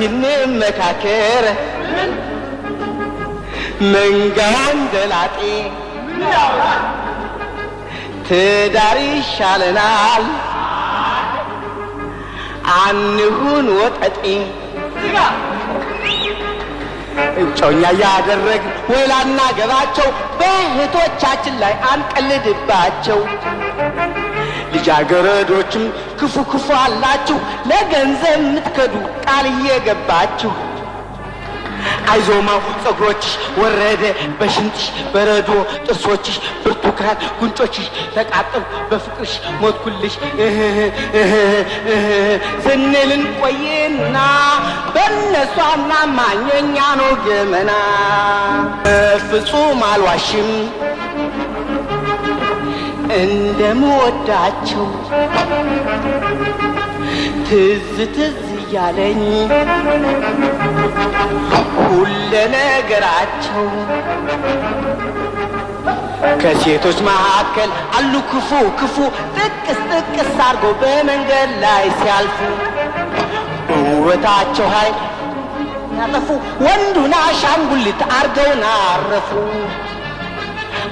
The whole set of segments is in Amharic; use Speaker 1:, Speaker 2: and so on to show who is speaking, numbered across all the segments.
Speaker 1: እንመካከር መንጋን ደላጤ ትዳር ይሻለናል አንሁን ወጠጤ እጮኛ ያደረግ ወላና ገባቸው በእህቶቻችን ላይ አንቀልድባቸው ልጃገረዶችም ክፉ ክፉ አላችሁ ለገንዘብ ምትከዱ ቃል እየገባችሁ አይዞማው ጸጉሮችሽ ወረደ በሽንጥሽ በረዶ ጥርሶችሽ ብርቱካን ጉንጮችሽ ተቃጠሉ በፍቅርሽ ሞትኩልሽ ስንልን ቆይና በእነሱ አናማኘኛ ነው ገመና ፍጹም አልዋሽም እንደምወዳቸው ትዝ ትዝ ያለኝ ሁሉ ነገራቸው ከሴቶች መካከል አሉ ክፉ ክፉ ጥቅስ ጥቅስ አርጎ በመንገድ ላይ ሲያልፉ በውበታቸው ኃይል ያጠፉ ወንዱን አሻንጉሊት አርገውና አረፉ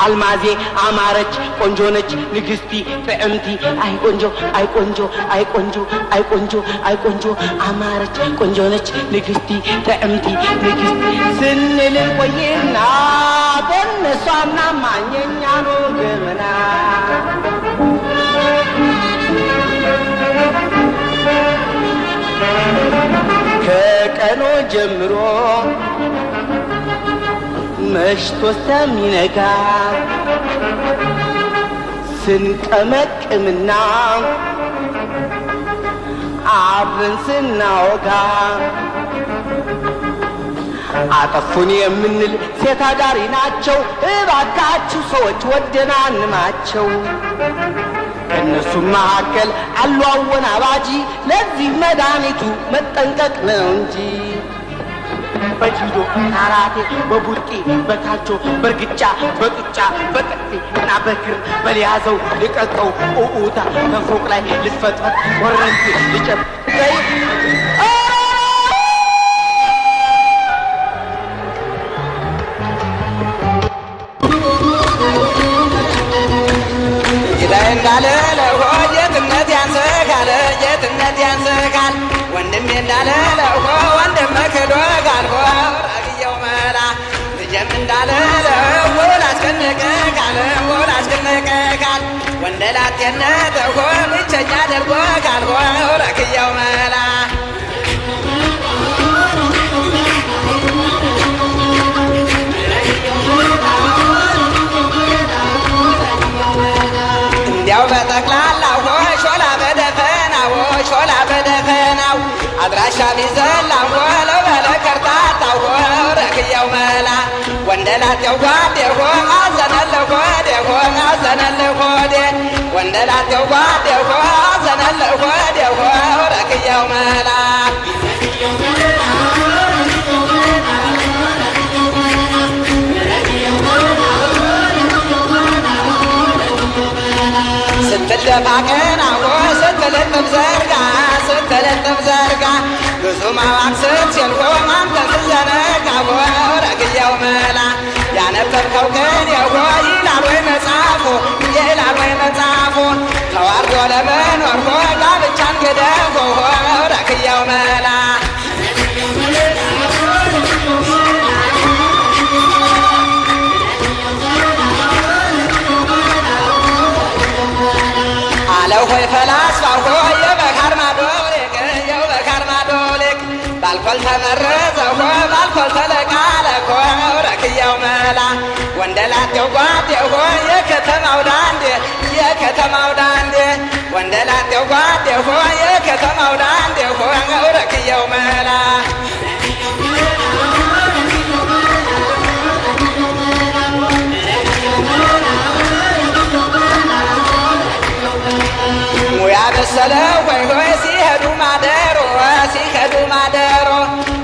Speaker 1: አልማዜ አማረች ቆንጆ ነች ንግስቲ ጥዕምቲ አይ ቆንጆ አይ ቆንጆ አይ ቆንጆ አይ ቆንጆ አይ ቆንጆ አማረች ቆንጆ ነች ንግስቲ ጥዕምቲ ንግስቲ ስንል ቆይና በእነሱ አናማኘኛ ነው ገመና ከቀኑ ጀምሮ መሽቶ እስከሚነጋ ስንቀመቅምና አብረን ስናወጋ አጠፉን የምንል ሴት አዳሪ ናቸው እባካችሁ ሰዎች ወደና እንማቸው ከእነሱም መካከል አሉ አወናባጂ ለዚህ መድኃኒቱ መጠንቀቅ ነው እንጂ በጅዶ አራቴ በቡጢ በካልቾ በርግጫ በጡጫ በጥፊ እና በክር በሊያዘው ልቀቀው ኡኡታ ከፎቅ ላይ ልፈጠር ወረንት ልጨብቀይ እንዳለ ለሆየትነት ያንሰካለ የትነት ያንሰካል ወንድም እንዳለ ለሆ ወንድም መክዶ ጋልሆ ረግየው መላ ልጅም እንዳለ ለሆ ላስቀነቀቃል ላስቀነቀቃል ወንደላጤነት ሆ ብቸኛ አድርጎ ጋልሆ ረግየው መላ እንዲያው በጠቅላላው ሾላ በደፈናው ሾላ በደፈናው አድራሻ ቢዘላው ለበለከርታታው ረክየው መላ ወንደላጤው ጓዴ አዘነለ ሆዴ አዘነለ ሆዴ ወንደላጤው ጓዴ አዘነለ ሆዴ ረክየው መላ ስትደፋቀና ስትለጥፍ ዘርጋ ስትለጥፍ ዘርጋ ብዙ ማዋክስት ሲልሆም አንተ ስዘነጋ ረግየው መላ ያነበብከው ግን የሆ ይላል ወይ መጽሐፉ ይላል ወይ መጽሐፉ ተዋርዶ ለመኖር ሆ ጋብቻን ገደፎ ረግየው መላ ሆይ ፈላስፋ ሆይ የበካር ማዶልክ የበካር ማዶልክ ባልኮል ተመረዘ ሆይ ባልኮል ተለቃለ ሆይ ረክየው መላ ወንደላጤው ጓዴ ሆይ የከተማው ዳንዴ የከተማው ዳንዴ ወንደላጤው ጓዴ ሆይ የከተማው ዳንዴ ሆይ ረክየው መላ ያበሰለ ሆይ ሆይ ሲሄዱ ማደሮ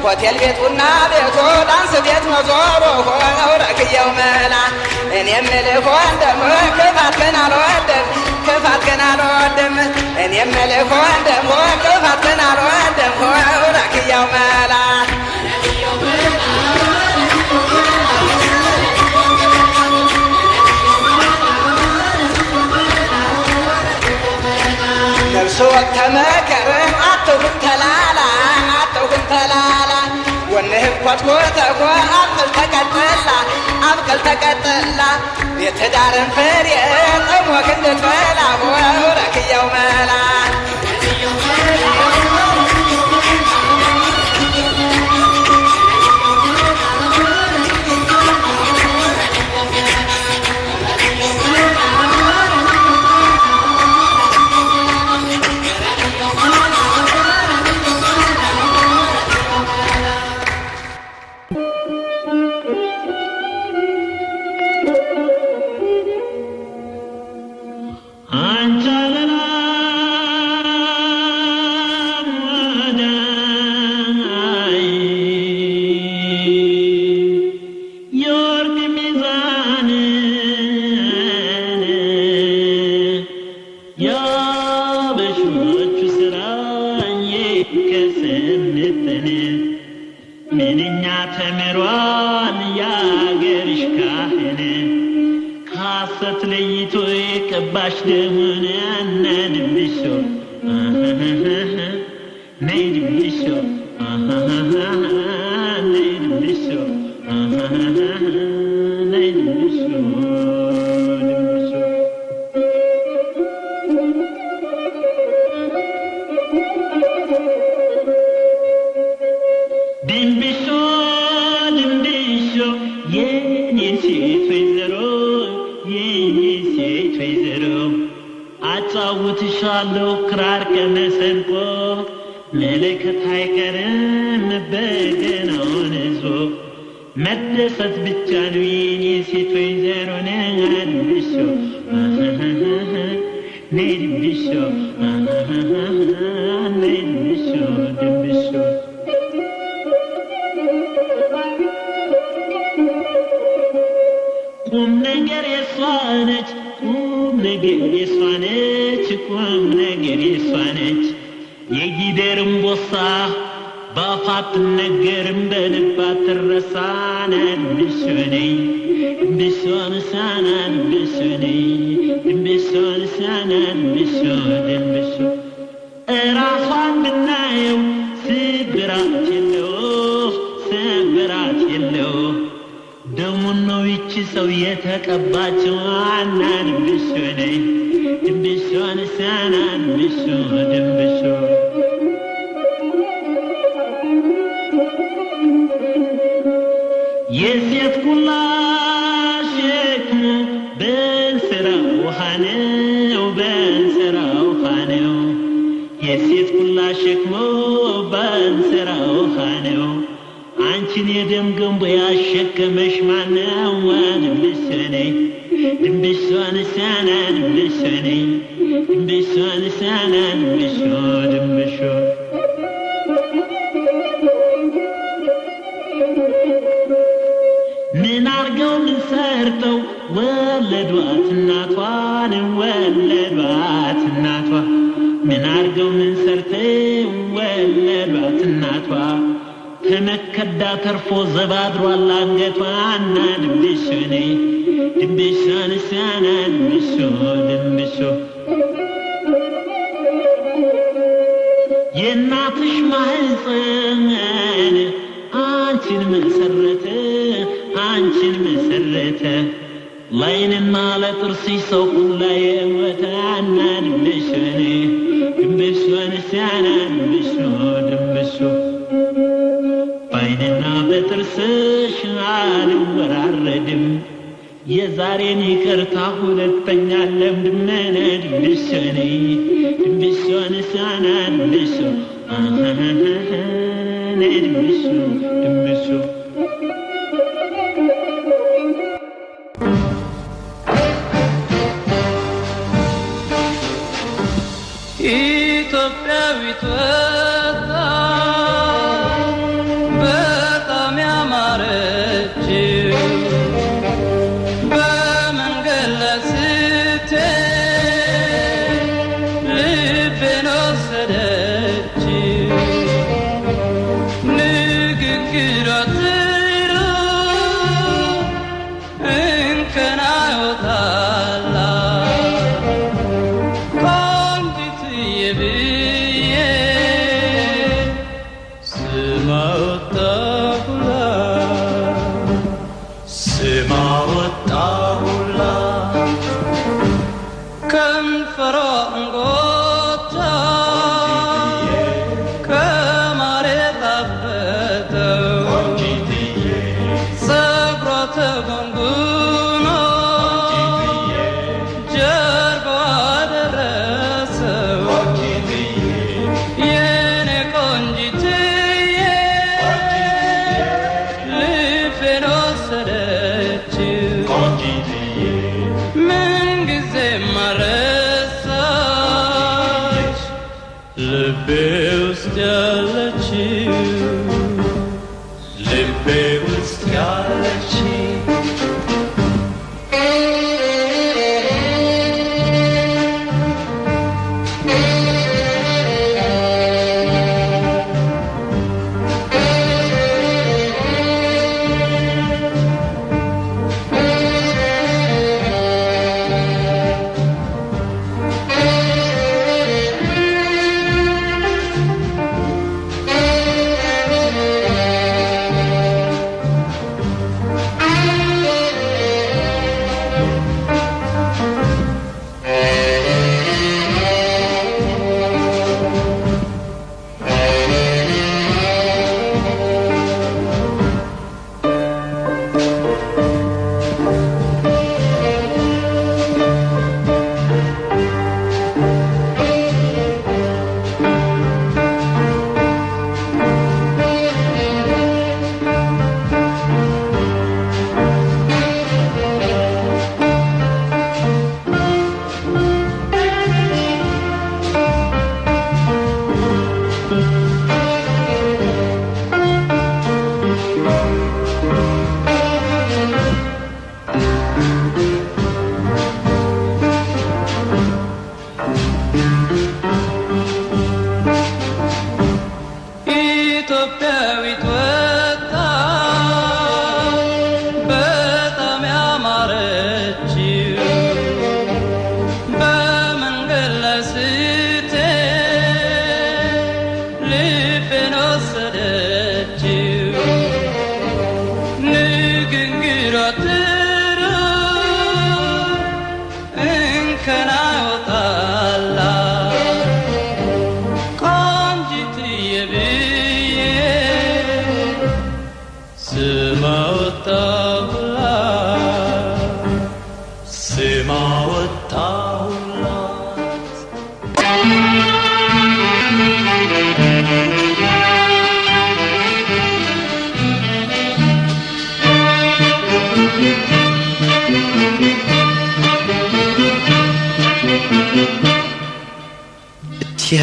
Speaker 1: ሆቴል ቤቱና ቤቱ ዳንስ ቤት መዞሮ ሆይ ረክየው መላ እኔ ምልህ ወንድም ክፋትህን አልወድም እኔ ምልህ ወንድም ክፋትህን አልወድም ረክየው መላ
Speaker 2: ተመከረ አትሁን ተላላ አትሁን ተላላ ወነህ ቆጥቆጠቆ አብቀል ተቀጠላ የትዳርን ፍሬ ጠሞቅ እንድትበላ ወረክየው መላ
Speaker 3: መደሰት ብቻ ነው የኔ ሴት ወይዘሮ ነድብሾ ነድብሾ ነድብሾ ድብሾ ቁም ነገር የሷ ነች ቁም ነገር የሷ ነች ቁም ነገር የሷ ነች የጊደርም ቦሳ ባፋት ነገርም በልባት ተረሳና ድብሾነይ ድብሾን ሳና ድብሾነይ ድብሾን ሳና ድብሾ ድብሾ ራሷን ብናየው ስብራት የለው ደሙን ነው ይቺ ሰው የተቀባችው አና ድብሾነይ ድብሾን ሳና ድብሾ ድብሾ የሴት ኩላ ሸክሙ በእንስራ ውሃ ነው የሴት ኩላ ሸክሙ በእንስራ ውሃ ነው አንቺን የደም ገንቦ ያሸከመሽ ማነው ድብሾነይ ድብሾን ሳና ድብሾነይ ድብሾን ሳና ድብሾ ድብሾ ምን አርገው ምን ሰርተው ወለዷት እናቷን ወለዷት እናቷ ምን አርገው ምን ሰርተው ወለዷት እናቷ ተመከዳ ተርፎ ዘባድሯል አንገቷና ድብሾነይ ድብሾን ሳና ድብሾ ድብሾ የእናትሽ ማህፀን አንቺን መሰረተ ላይንና ለጥርስሽ ሰው ሁላ የወታና ድብሾነይ ድብሾን ሳና ድብሾ ድብሾ ባይንና በጥርስሽ አልወራረድም የዛሬን ይቅርታ ሁለተኛ ለምድመነ ድብሾነይ ድብሾን ሳና ድብሾ ድብሾ ድብሾ
Speaker 4: ኢትዮጵያዊት በጣም ያማረች በመንገድ ላይ ስትሄድ ልቤን ወሰደች ንግግሯ ጥሩ እንከን አይወጣላት ቆንጂትዬ ከንፈሯ እንጎቻ ከማር የጣፈጠው ፀጉሯ ተጎንጉኖ ጀርባዋ ደረሰው የኔ ቆንጂትዬ ልቤን ወሰደችው ምንጊዜም አልረሳች ልቤ ውስጥ ያለችው ልቤ ውስጥ ያለችው ኢትዮጵያዊት ወጣት በጣም ያማረችው በመንገድ ላይ ስትሄድ ልቤን ወሰደችው ንግግሯ ጥሩ እንከን አይወጣላት ቆንጂትዬ ብዬ ስም አወጣሁላት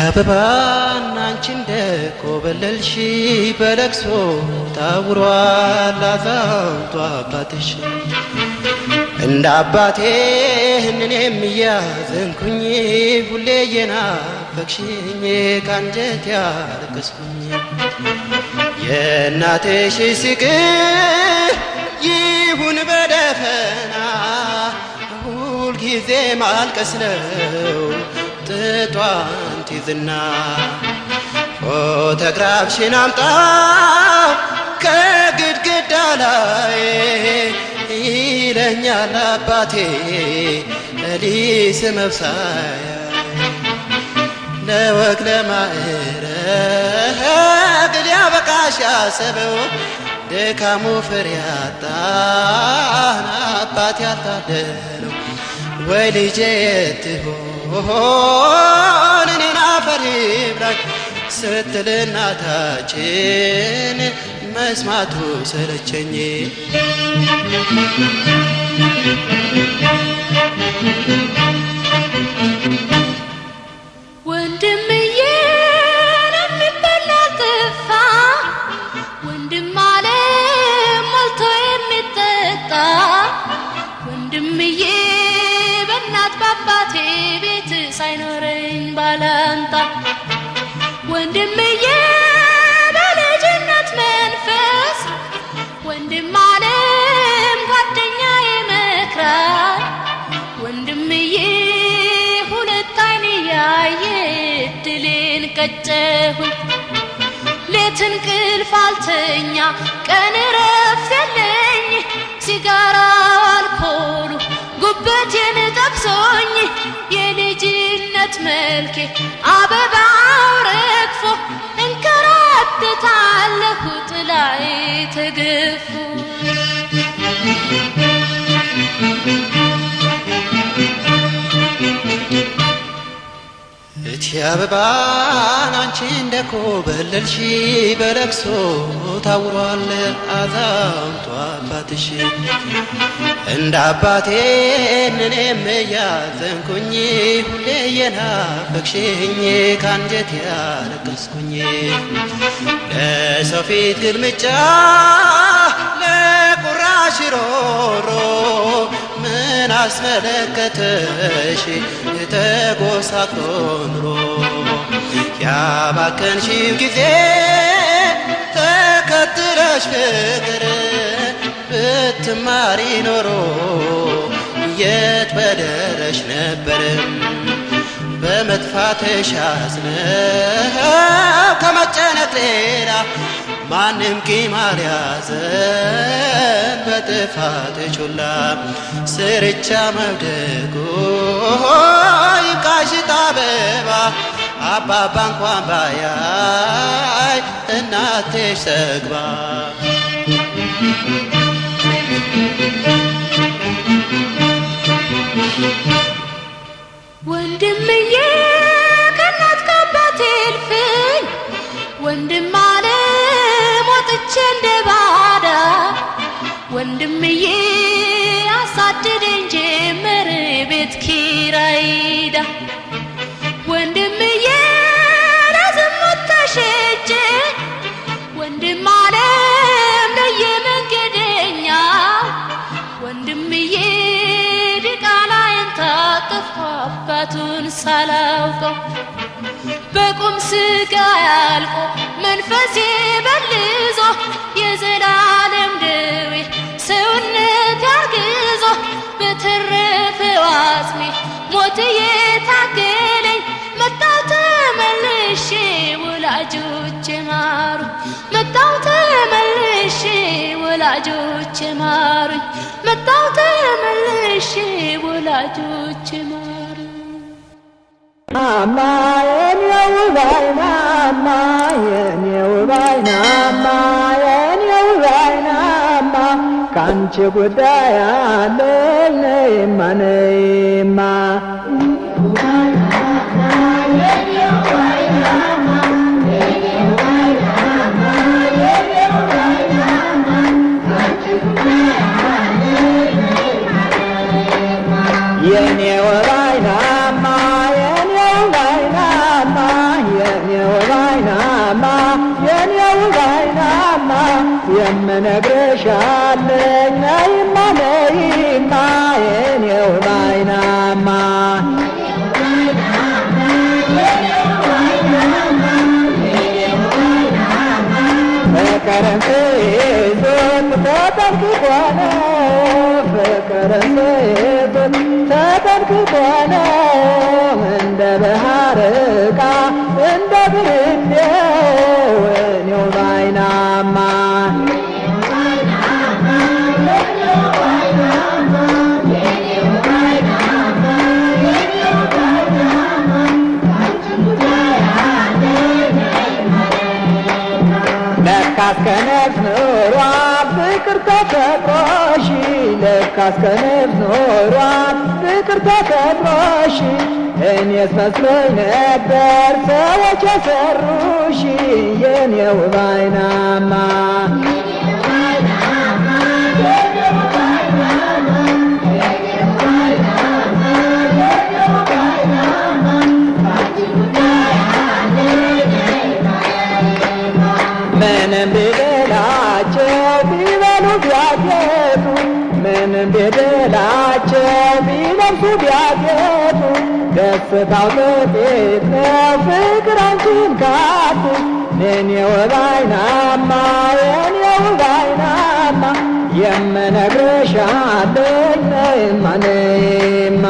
Speaker 5: አበባና አንቺ እንደኮበለልሽ በለቅሶ ታውሯል አዛውንቱ አባትሽ እንደ አባቴ እኔም እያዘንኩኝ ሁሌ የናፈቅሽኝ ካንጀት ያለቀስኩኝ የእናትሽ ስቅር ይሁን በደፈና ሁልጊዜ ማልቀስ ነው ጥጧን ትይዝና ፎቶግራፍሽን አምጣው ከግድግዳ ላይ ይለኛል አባቴ ሊስ መብሳያ ለወግ ለማዕረግ ሊያበቃሽ ያሰበው ድካሙ ፍሬ ያጣን አባት ያልታደለው ወይ ልጄ ትሆን እኔን አፈር ይብላኝ ስትል እናታችን መስማቱ ሰለቸኝ
Speaker 6: ወንድምዬ የሚበላ ጥፋ ወንድም አለ ሞልቶ የሚጠጣ ወንድምዬ በእናት ባባቴ ቤት ሳይኖረኝ ባላንጣ ወንድምዬ በልጅነት መንፈስ ወንድም አለም ጓደኛ ይመክራል ወንድምዬ ሁለት አይን ያየ ድሌን ቀጨሁኝ ሌት እንቅልፍ አልተኛ ቀን ረፍ የለኝ ሲጋራ አልኮሉ ጉበቴን ጠብሶኝ የልጅ መልኬ አበባው ረግፎ እንከራተታለሁ ጥላዬ ተገፎ
Speaker 5: እቲ አበባን አንቺ እንደኮበለልሽ በለቅሶ ታውሯል አዛውንቱ አባትሽ እንደ አባቴ እኔም እያዘንኩኝ ሁሌ የናፈቅሽኝ ካንጀት ያለቀስኩኝ ለሰው ፊት ግልምጫ ለቁራሽ ሮሮ ምን አስመለከተሽ የተጎሳቅሎ ኑሮ ያባከንሽው ጊዜ ተከትለሽ ፍቅር ብትማሪ ኖሮ የት በደረሽ ነበር በመጥፋትሽ አዝነው ከመጨነቅ ሌላ ማንም ቂም አልያዘን በጥፋትሽ ሁላ ስርቻ መውደቁ ይብቃሽ አበባ አባባ እንኳን ባያይ እናትሽ ሰግባ
Speaker 6: ወንድምዬ ከእናት ከአባቴ እልፍኝ ወንድም ዓለም ወጥቼ እንደ ባዳ ወንድምዬ አሳደደኝ ጀመር ቤት ኪራይ ዕዳ ወንድምዬ ለዝሙት ተሸጬ ወንድም ዓለም ለየመንገደኛ ወንድምዬ ዲቃላዬን ታቀፍኩ አባቱን ሳላውቀው በቁም ስጋ ያልቆ መንፈሴ በልዞ የዘላለም ደዌ ሰውነት ያርግዞ በተረፈው አጽሜ ሞት የታገለኝ መጣሁ ተመልሼ ወላጆቼ ማሩኝ መጣሁ ተመልሼ ወላጆቼ ማሩኝ መጣሁ ተመልሼ ወላጆቼ ማሩኝ
Speaker 7: Mama, የኔው ባይናማ የኔው ባይናማ የኔው ባይናማ ካንቺ ጉዳይ አለኝ ነይማ ነይማ የኔው ባይናማ የኔው ባይናማ የምነግርሽ አለኝ ነይማ ነይማ የኔው ባይናማ ፍቅርን ሲይዙት ተጠንቅቆ ነው ፍቅርን ሲይዙት ተጠንቅቆ ነው እንደ ባህር ዕቃ እንደ ብርሌው የኔው ባይናማ ለካስ ከነፍስ ኑሯት ፍቅር ተፈጥሮሽ ለካስ ከነፍስ ኑሯት ፍቅር ተፈጥሮሽ እኔስ መስሎኝ ነበር ሰዎች የሰሩሽ የኔው ባይናማ ምንም ቢበላቸው ቢበሉ ቢያጌጡ ምንም ቢበላቸው ቢለብሱ ቢያጌጡ ደስታው ጥቂት ነው ፍቅር አንቺን ካጡ የኔው ባይናማ የኔው ባይናማ የምነግርሽ አለኝ ነይማ ነይማ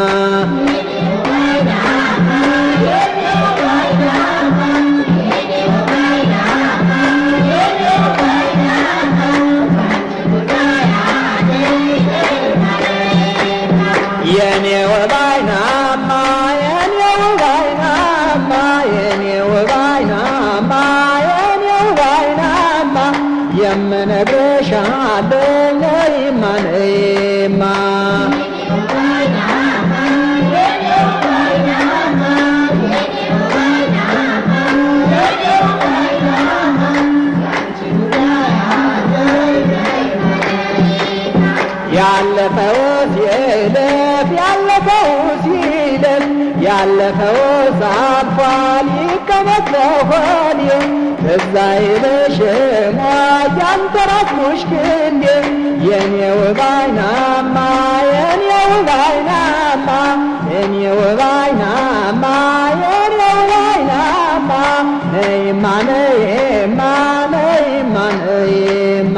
Speaker 7: የኔው ባይናማ የኔው ባይናማ ያለፈው ሲለፍ ያለፈው ሲለፍ ያለፈው አልፏል ይቀመጥ በሆዴ ትዝ አይልሽም ያንተራስኩሽ ክንዴ የኔ ውብ አይናማ የኔ ውብ አይናማ የኔ ውብ አይናማ የኔ ውብ አይናማ ነይማ ነይማ ነይማ ነይማ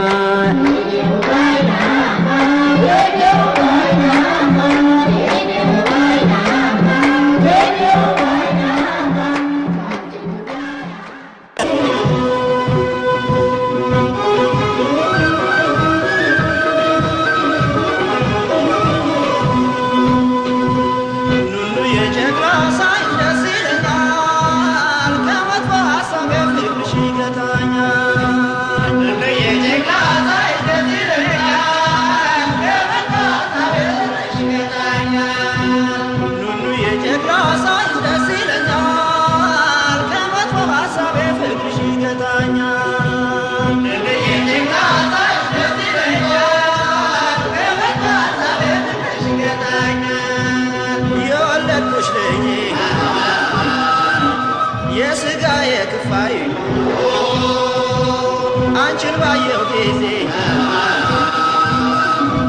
Speaker 2: አንቺን ባየው ጊዜ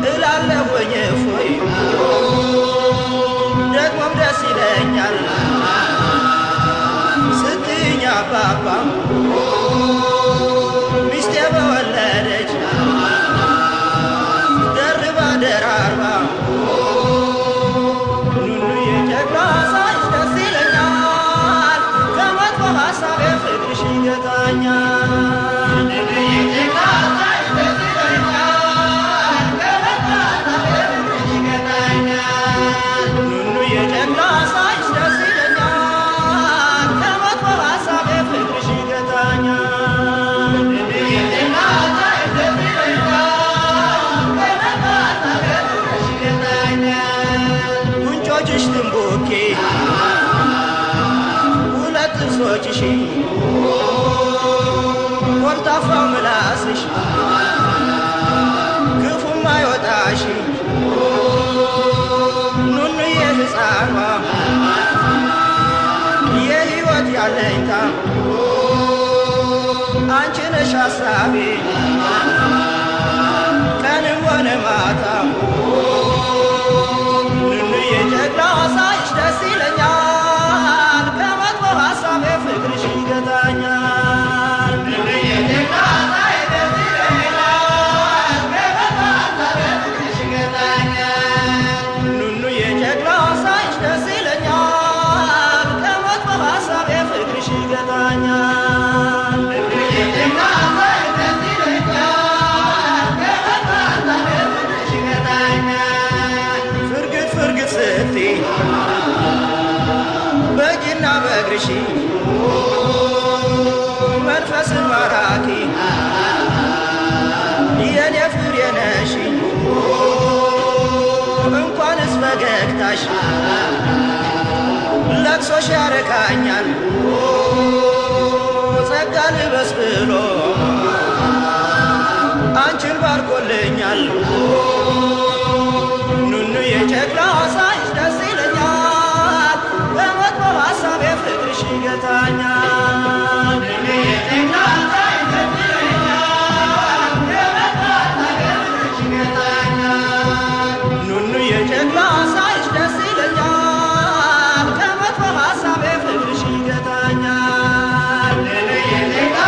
Speaker 2: እላለሁኝ እፎይ ደግሞም ደስ ይለኛል ስትይኝ አባባ ሚስቴ በወለደች ደርባ ደራርባ ኑኑዬ ጨቅላ ሳይሽ ደስ ይለኛል ከመጥፎ ሀሳቤ ፍቅርሽ ይገታኛል ጥርሶችሽ ኮርታፋው ምላስሽ ክፉም አይወጣሽ ኑኑዬ ሕፃኗ የሕይወት ያለኝታ አንቺ ነሽ ሐሳቤ ቀንም ሆነ ማታ ኑኑዬ ጨቅላ ሳይሽ ደስ ይለኛል ፍቅርሽ ይገታኛል ኑኑዬ ጨቅላ ሳይሽ ደስ ይለኛል ከመጥፎ ሀሳቤ ፍቅርሽ ይገታኛል ፍርግት ፍርግት ስትይ በእጅና በእግርሽ መንፈስን ማራኪ የኔ ፍሬ ነሽ እንኳንስ ፈገግታሽ ለቅሶሽ ያረካኛል ጸጋ ልበስ ብሎ አንቺን ባርኮልኛል ኑኑዬ ጨቅላ ሳይሽ ደስ ይለኛል በመጥፎ ሀሳቤ ፍቅርሽ ይገታኛል ኑኑዬ ጨቅላ ሳይሽ ደስ ይለኛል ከመጥፎ ሀሳቤ ፍቅርሽ ይገታኛል ኑኑዬ ጨቅላ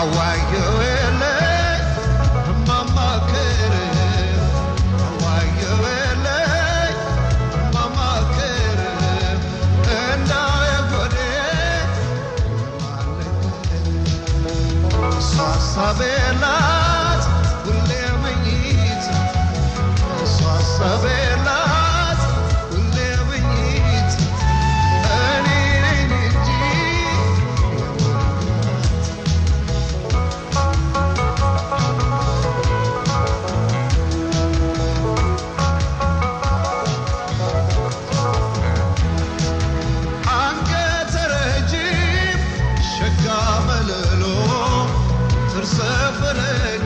Speaker 8: አዋየው የለ ማማከር አዋየው የለ ማማከር እንዳው የጎዴ ሳሳቤላት ሁሌ መኝት ሳሳቤላት ሁሌ መኝት እኔ ነኝ እንጂ አንገተ ረጅም ሸጋ መለሎ ጥርሰ ፈረግ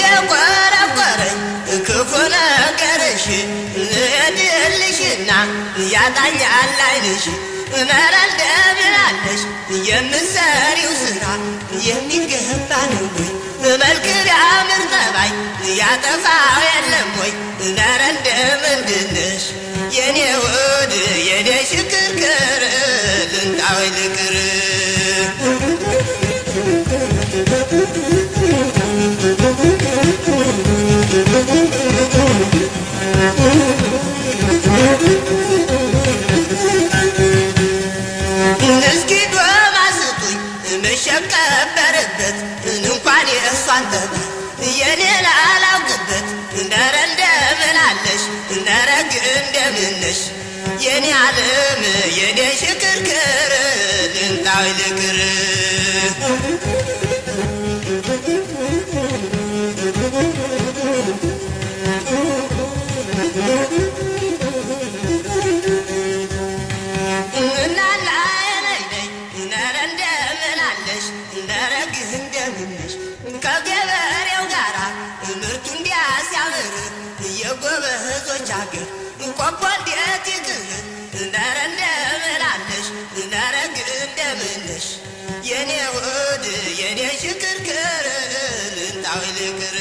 Speaker 2: እየቆረቆረኝ ክፉ ነገርሽ ልሄድልሽና ያጣኛል ዓይንሽ መረል ደብላለሽ የምትሰሪው ስራ የሚገባ ነው ወይ? መልክ ቢያምር ጠባይ ያጠፋው የለም ወይ? ኧረ እንደምንድነሽ የኔ ውድ የኔ ሽክርክር ልንጣው ልቅር እንደምነሽ የኔ ዓለም የኔ ሽክርክር ልንጣዊ ልክር ከገበሬው ጋራ ምርቱ እንዲያሲያምር የጎበዞች አገር ቆቦ እንዴት ይግር ነረ እንደምናለሽ ነረግ እንደምንሽ የኔ ውድ የኔ ሽክርክር ልንጣዊ ልክር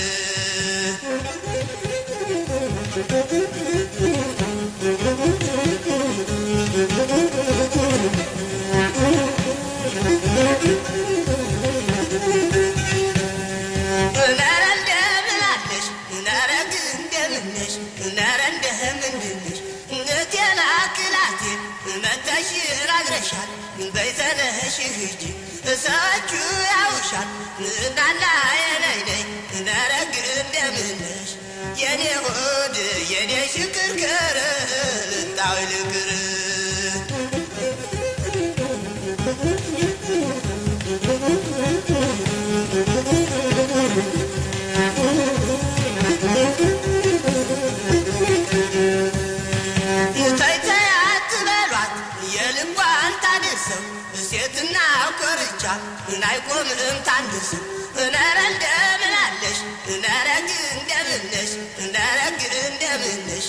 Speaker 2: በይተነሽ ሂጂ እሰቹ ያውሻል እናና የነይነይ ነረግ እንደምነሽ የኔ ሆድ የኔ ሽክርክር ልጣዊ ልክር ሴትና ኮርቻ ናይቆምም ታንድስ ነረ እንደምናለሽ ነረግ እንደምነሽ ነረግ እንደምነሽ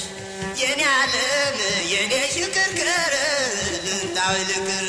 Speaker 2: የኔ ዓለም የኔ ሽክርክር ልንጣዊ ልክር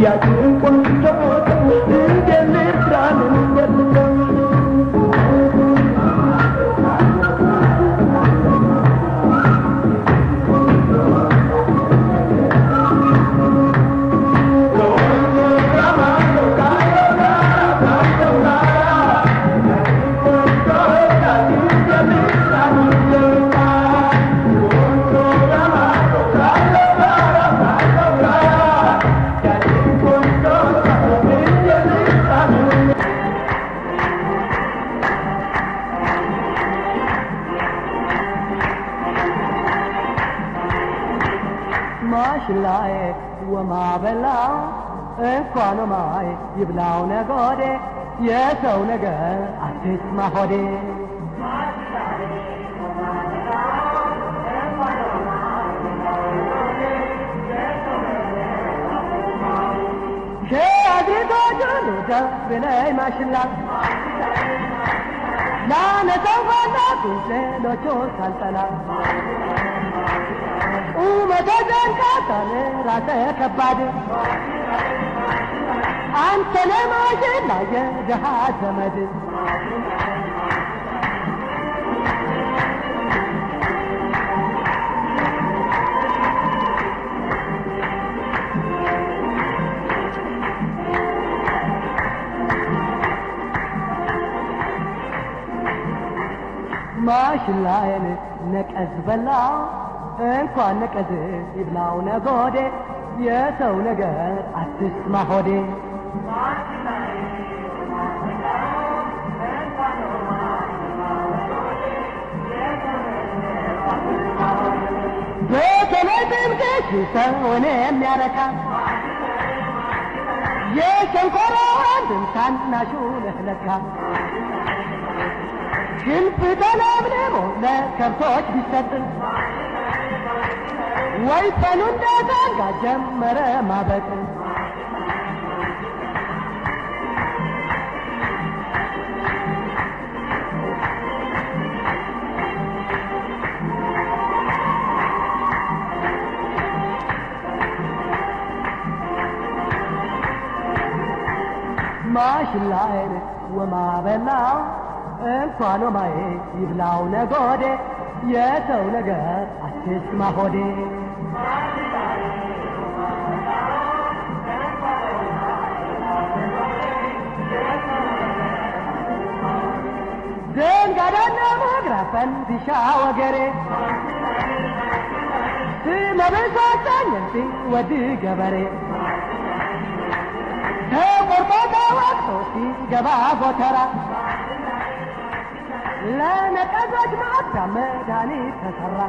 Speaker 7: Yeah, እንኳን ማይ ይብላው ነጎዴ የሰው ነገር አትስማ ሆዴ ሸአድሪቶቹን ደብነይ ማሽላ ላነሰው ፈለኩኝ ሌሎቹን ሳልጠላ ቁመተ ዘንካታን ራሰ ከባድ አንተ ለማሽላ የድሃ ዘመድ ማሽላዬን ነቀዝ በላው እንኳን ነቀዝ ይብላው ነጎዴ የሰው ነገር አትስማ ሆዴ በተለይ ትምክሽ ሰውን የሚያረካ የሸንኮራ ወንድም ታናሹ ለህለካ ክንፍ ተለምልሞ ለከብቶች ቢሰጥ ወይፈኑ እንደዘንጋ ጀመረ ማበጥ ማሽላዬን ወማበላው እንኳን ማዬ ይብላው ነጎዴ የሰው ነገር አትስማ ሆዴ ዘንጋዳና መግራፈን ቢሻ ወገሬ ስመበሳጫኝንቲ ወድ ገበሬ ተቆርጦ ተወቅቶ ሲገባ ጎተራ ለነቀዞች ማታ መድኃኒት ተሰራ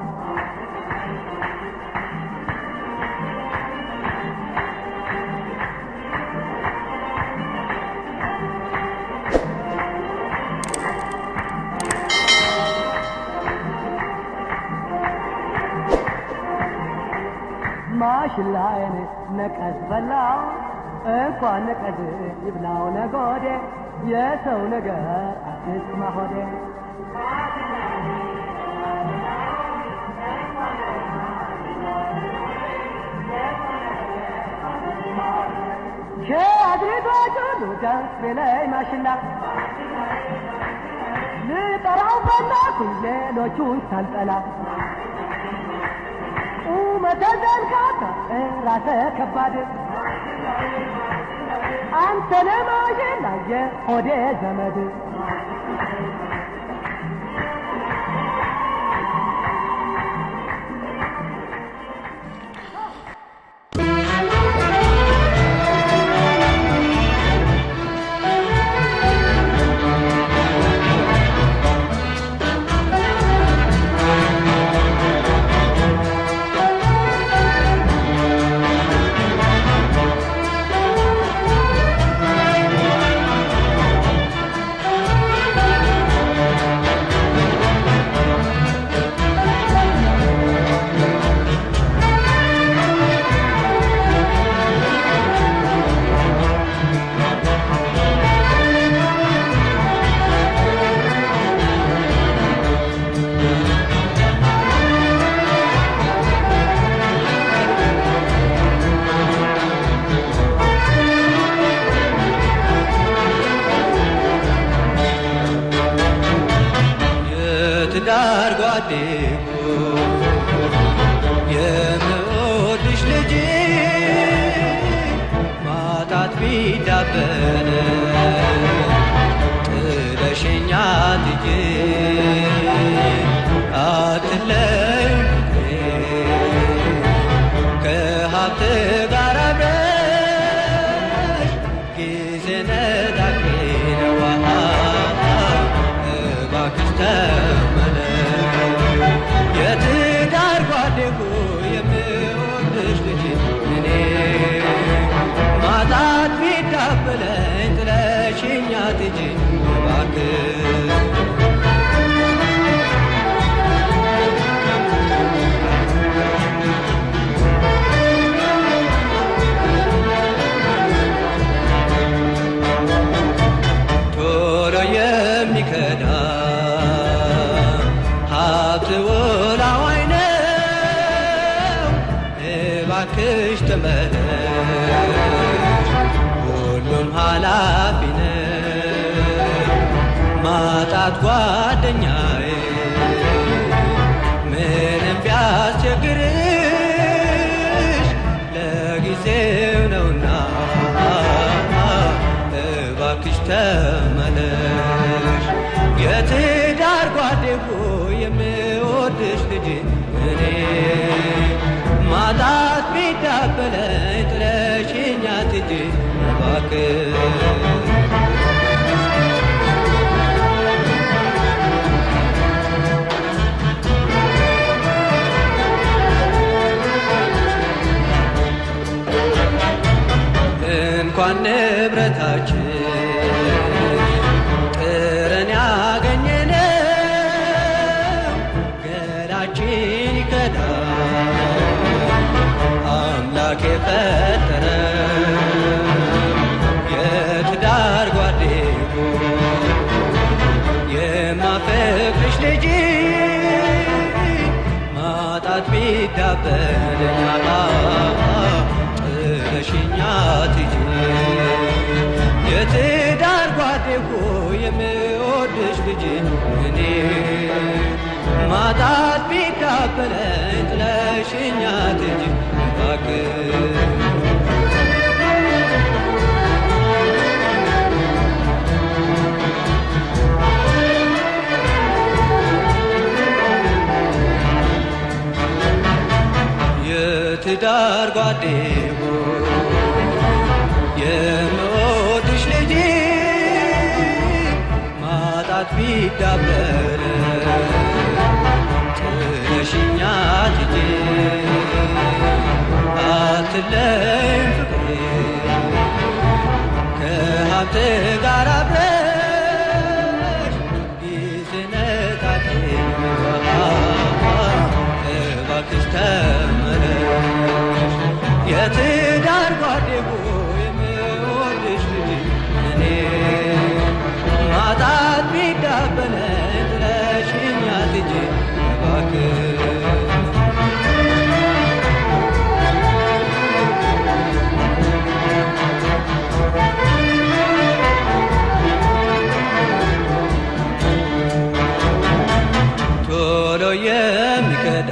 Speaker 7: ማሽላዬን ነቀዝ በላው እንኳን ነቀዝ ይብላው ነጎዴ የሰው ነገር አትስማ ሆዴ ሸአድሪቶቹን ደብነይ ማሽላ ልጠራው ፈለኩኝ ሌሎቹን ሳልጠላ ቁመተ ዘንካታ ራሰ ከባድ አንተ ለማሽላ የሆዴ ዘመድ
Speaker 9: ትዳር ጓዴኮ የምወድሽ ልጅ ማጣት ቢዳበነ ጥለሽኛ ልጅ አትለይ ከሀብት ጋር አብረሽ ጊዜ ነዳቂ ነዋ እባክሽ የትዳር ጓዴኮ የምወድሽ ልጅ እኔ ማጣ ቢዳበለኝ ጥለሽኛ ትጂ እባክሽ ቶሎ የሚከዳ ሀብት ወላዋይ ነው እባክሽ ተመለሽ ሁሉም ኃላፊ ነው ማጣት ጓደኛዬ ምንም ቢያስቸግርሽ ለጊዜው ነውና እባክሽ ተመለሽ የትዳር ጓዴሁ የምወድሽ ልጅ እኔ ማጣት ቢዳበለኝ ጥለሽኛ ትጂ እባክሽ እንኳን ንብረታችን ጥረን ያገኘነው ገላችን ይከዳል አምላክ የፈጠረው የትዳር ጓዴሁ የማፈቅርሽ ልጅ ማጣት ቢዳበለኝ ጥለሽኛ ትጂ የትዳር ጓዴሁ የምወድሽ ልጅ እኔ ማጣት ቢዳበለኝ ጥለሽኛ ትጂ እባክሽ የትዳር ጓዴሁ የምወድሽ ልጅ ማጣት ቢዳበለኝ ጥለሽኛ ትጂ አትለይም ፍቅሬ ከሀብት ጋር አብረሽ ጊዜ ነጣቂኝ እባክሽ ተመለሽ የትዳር ጓዴሁ የምወድሽ ልጅ እኔ ማጣት ቢዳበለኝ ጥለሽኛ ትጂ እባክሽ ቶሎ የሚከዳ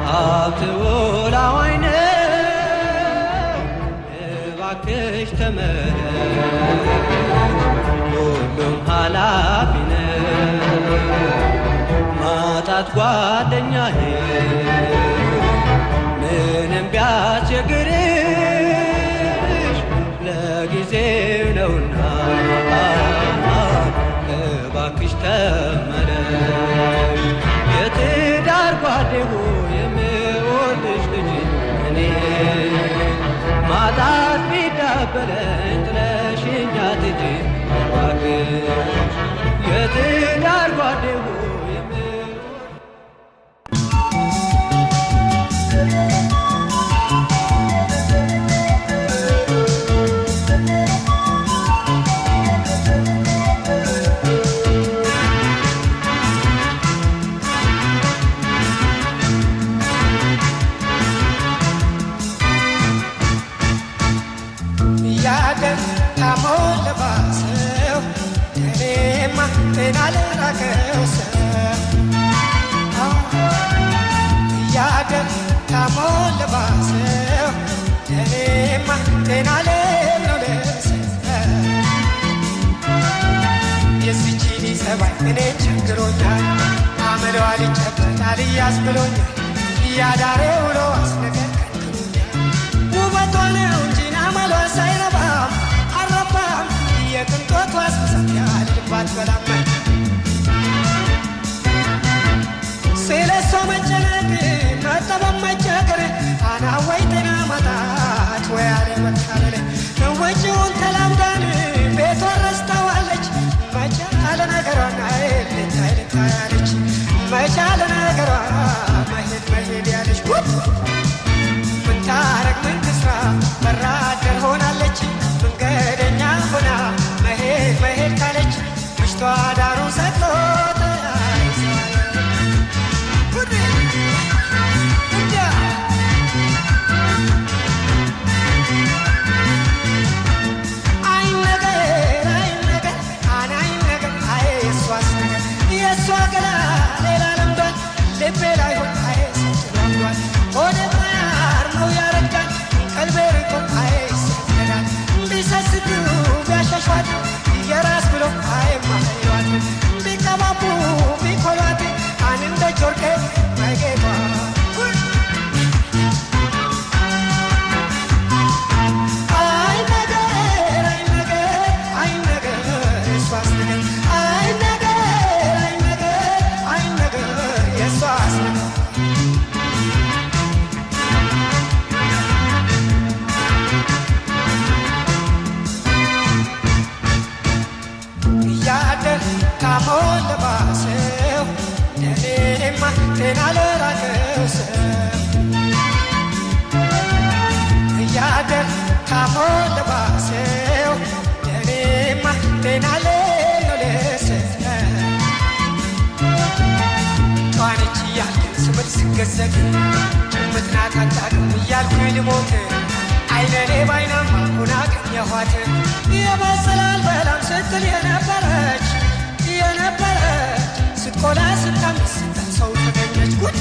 Speaker 9: ሀብት ወላዋይ ነው እባክሽ ተመለሽ ሁሉም ኃላፊ ነው ማጣት ጓደኛዬ ምንም ቢያስቸግርሽ ለጊዜው ነውና እባክሽ ተመለሽ የትዳር ጓዴሁ የምወድሽ ልጅ እኔ ማጣት ቢዳበለኝ ጥለሽኛ ትጂ እባክሽ የትዳር ጓዴሁ
Speaker 2: ጤና ለራቀው ሰው እያደር ታሞ ለባሰው እኔማ ጤና ለለው ለሰው የዚችን ሰባይ እኔ ቸግሮኛል አመሏ ሊጨበጣል እያስብሎኛል እያዳሬ ውሎ አስነገር ከንክሮኛል ውበቷ ነው እንጂ አመሏ ሳይረባም አረባም የቅንጦቷ ስብሰት ያልባት በላማኝ ስለሷ መጨነቅ መጠበብ መቸገር አናወይ ጤና ማጣት ወይ አለ መታለለ ውጭውን ተላምዳን ቤቷን ረስተዋለች መቻለ ነገሯን ልታይ ልታይ ያለች መቻለ ነገሯ መሄድ መሄድ ያለች ምን ታረግ ምን ትስራ በራደር ሆናለች መንገደኛ ሆና መሄድ መሄድ ካለች ምሽቷ ዳሩ ሰጥቶ ገዘግ ጭምትናት አታውቅም እያልኩኝ ልሞት አይነኔ ባይናማ ሆና አገኘኋት የመሰላል በላም ስትል የነበረች ስትቆላ ስታምስ ሰው ተገኘች ጉድ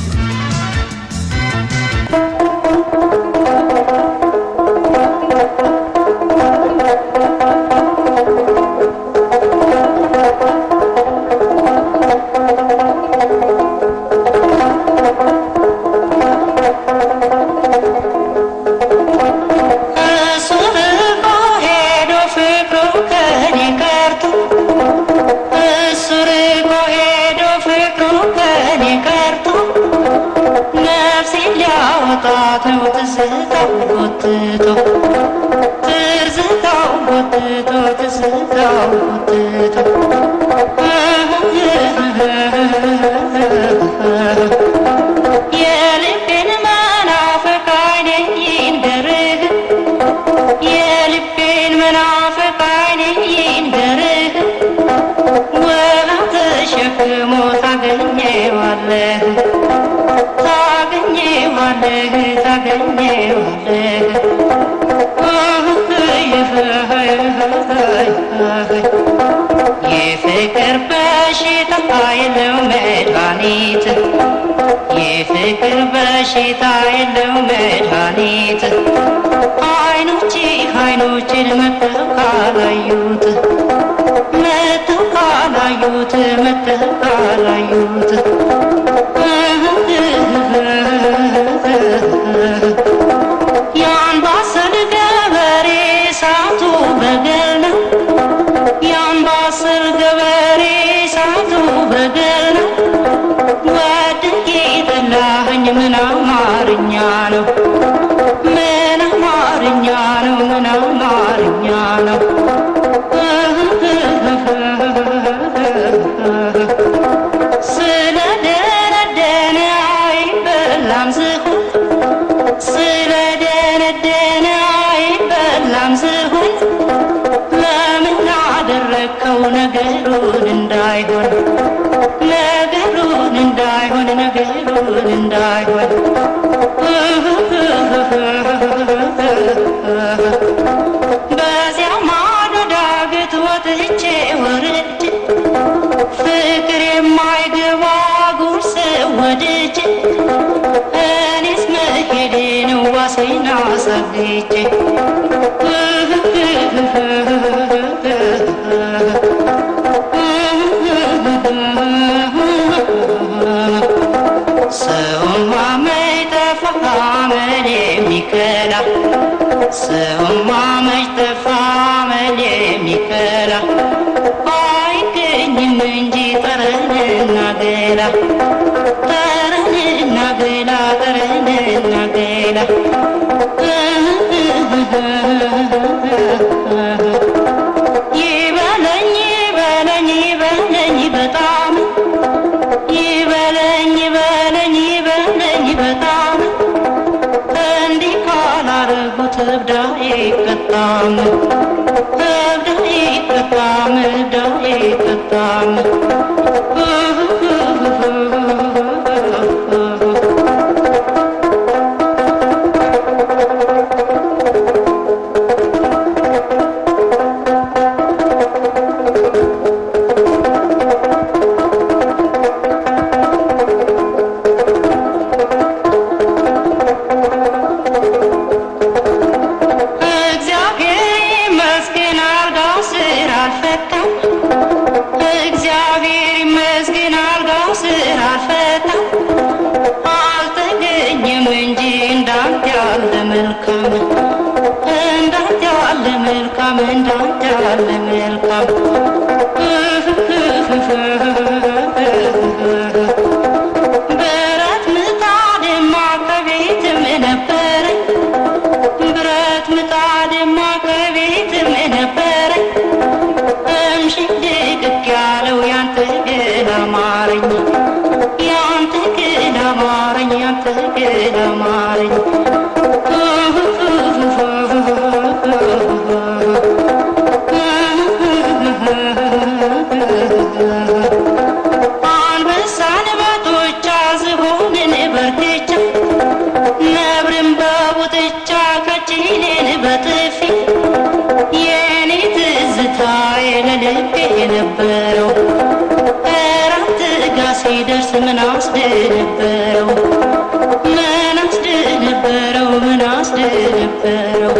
Speaker 10: የፍቅር በሽታ የለው መድኃኒት የፍቅር በሽታ የለው መድኃኒት አይኖችን መተው ካላዩት የአምባሰል ገበሬ ሳቱ በገል ነው የአምባሰል ገበሬ ሳቱ በገል ነው ወድቄ ጠላኸኝ ምን አማርኛ ነው ምን አማርኛ ነው ምን አማርኛ ነው ስለደነደነ አይበላም ዝሆን ስለደነደነ አይበላም ዝሆን ለምን አደረከው ነገሩን እንዳይሆን ነገሩን እንዳይሆን ነገሩን እንዳይሆን በዚያ ማዶ ዳገት ወጥቼ ወርጄ ፍቅር የማይገባ ጉርስ ወድጄ እኔስ መሄዴ ነው ዋሴና ሰግቼ ሰውማ መይጠፋ አመል የሚከላ ሰውማ መይጠፋ አመል የሚከላ አይገኝም እንጂ ጠረንና ገላ ጠረንና ገላ ጠረንና ገላ ይበለኝ ይበለኝ ይበለኝ በጣም ይበለኝ ይበለኝ ይበለኝ በጣም እንዲህ ካላረጉት እብዳ ይቀጣም እብዳ ይቀጣም እብዳ ይቀጣም አልተገኘም እንጂ እንዳንተ ያለ መልካም እንዳንተ ያለ መልካም እንዳንተ ያለ መልካም ብረት ምጣድማ ከቤትም ነበረኝ ብረት ምጣድማ ከቤትም ነበረኝ እምሽግ ድቅቅ ያለው ያንተ ግን አማረኝ ያንተ ግን አማረኝ ያንተ ግን አማረኝ አንበሳን በጡጫ ዝሆንን በርትቻ ነብርን በቡጥቻ ቀጭኔን በጥፊ የኔ ትዝታዬ ለልቤ የነበረው እራት ጋ ሲደርስ ምን አስደነበረው ምን አስደነበረው ምን አስደነበረው